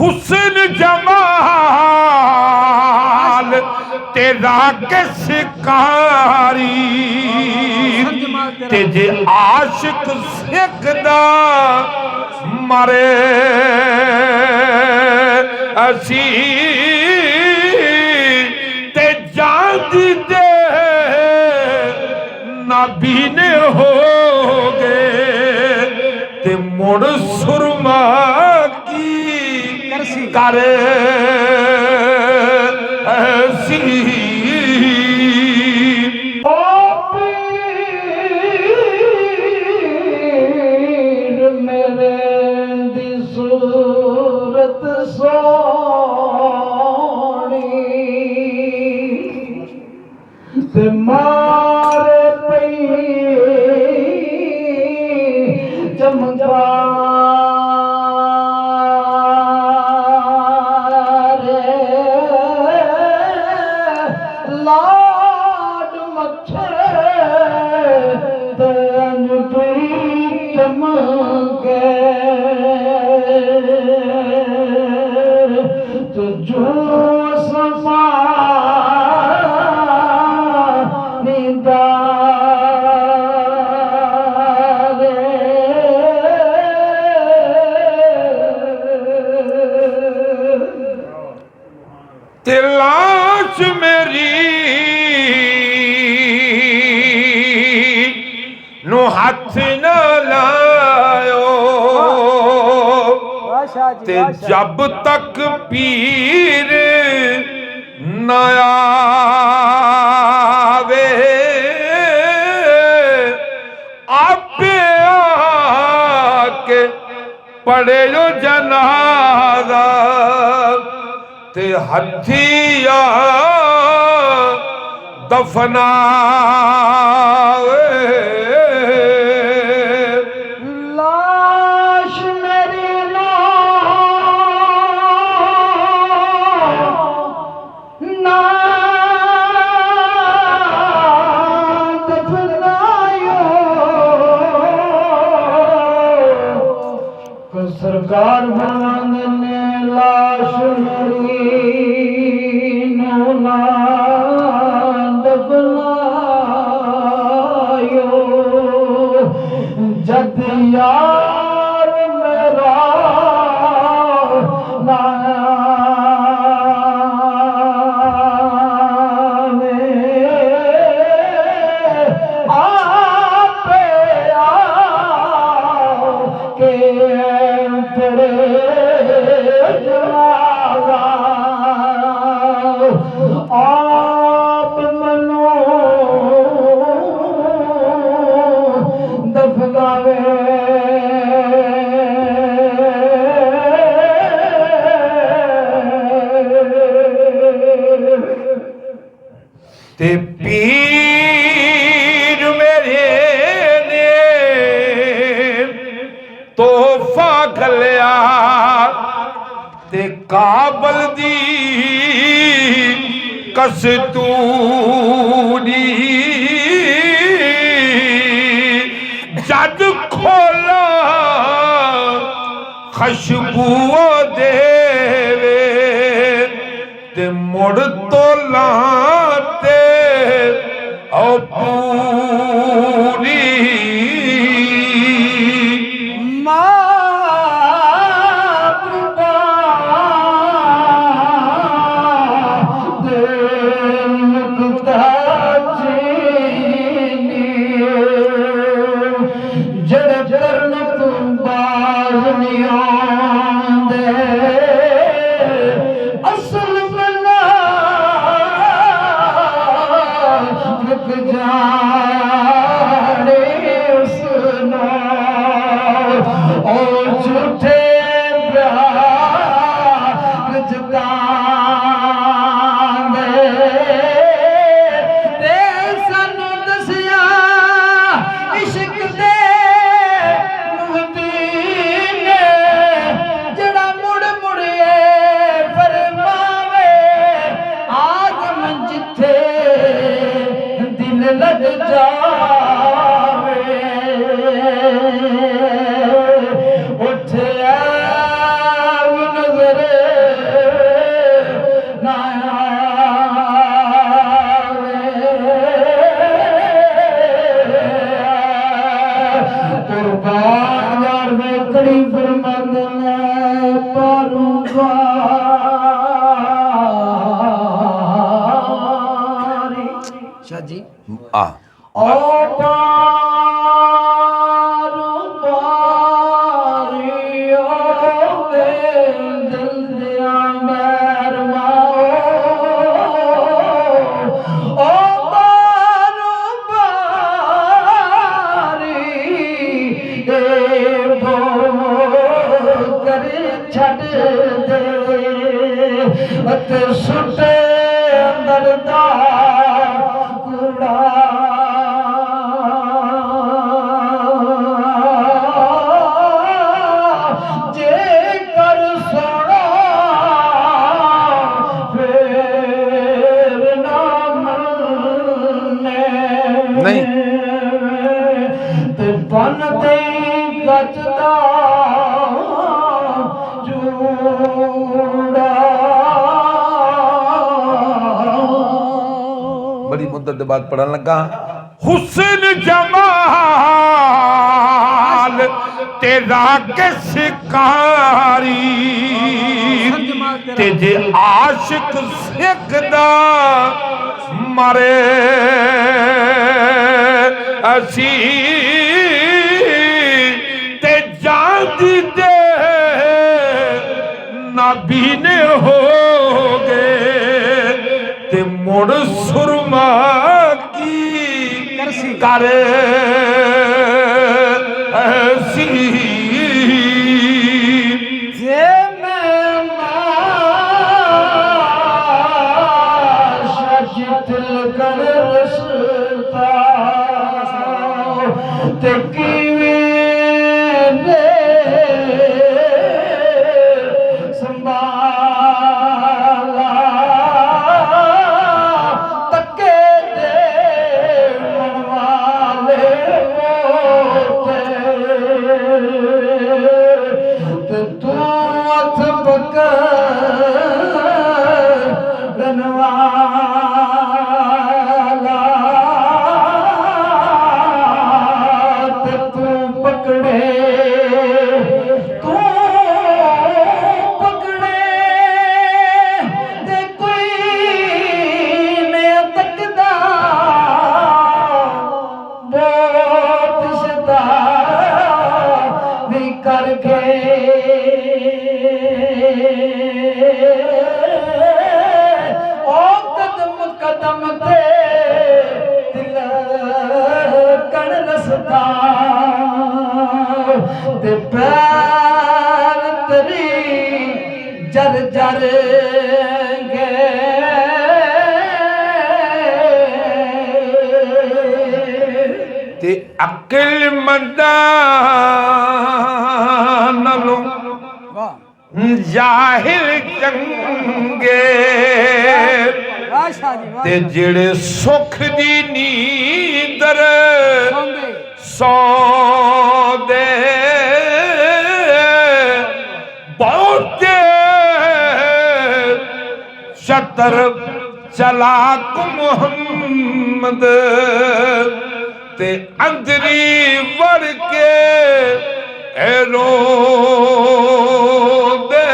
हुस्न जमाल तेरा के शिकारी ते जे आशिक सिकदा मरे असी ते जादी दे नाबीने हो गए ते मुड़ सुरमा की कर ऐसी मेरे दी सूरत सोनी ते मारे पई चमका लाड मथे तन पई चमके तो जो समा लाश मेरी नु हाथ न लायो ते जब तक पीर न आवे आपे आके पड़े जो जनाजा ते हथिया दफनावे लाश मेरी ना दफनायो को सरकार भगवान ने लाश मेरी ना दफनायो जद यार मेरा नावे आपे आके पड़े जनाजा आप मनो दफनावे ते पीर मेरे ने तोहफा गलिया ते काबल दी कस्तूरी जद खोला खुशबू देवे ते मुड़ तो लाते ओ पूरी ਪਰਵਾਰੀ ਸ਼ਾਹ ਜੀ ਆ ਓ ਪਰਵਾਰੀ ਓ ਵੇ ਦਿਲ ਦਿਆਂ ਮਹਿਰਮਾਓ ਓ ਪਰਵਾਰੀ ਏ ਕਰ ਛੱਡ ਦੇ ਅਤੇ ਸੁੱਟੇ ਅੰਦਰ ਦਾ ਕੂੜਾ ਜੇ ਕਰ ਸੋਣਾ ਫੇਰ ਨਾ ਮੰਨੇ ਨਹੀਂ ਤੇ ਬਨ ਦੇ ਗੱਜ ਦਾ बड़ी मुद्दत के बाद पढ़न लगा हुस्न जमाल तेरा के शिकारी ते जे आशिक सिकदा मरे असी ते जाती दे नाबीने हो गए ते मुड़ सुरमा की कर ऐसी जे मैं शजित कर रसता ते कीवे ने संभाला तके दे मनवाले ते तू अथ पकड़न वाला ते तू पकड़े ते कोई ने तकदा बहुत सदा भी करके ओ कदम कदम ते दिल कण रसदा ते पैर तरी जर जर ते अकल मंदा नलो जाहिल चंगे ते जेड़े सुख दी नींदर सौंदे बहुते शतर चलाक मुहम्मद ते अंदरी वड़ के रो दे।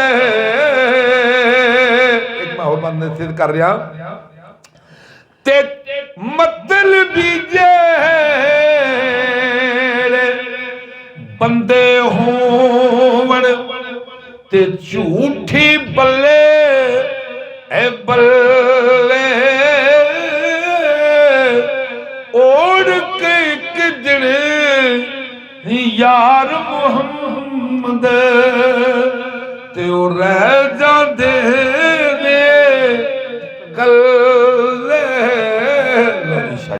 एक मैं और बात नसीहत कर रहा ते मतलबी जेड़े बंदे होवण ते झूठी बल्ले ए बल्ले ओढ़ के किदण यार मुहम्मद ते ओ रह जांदे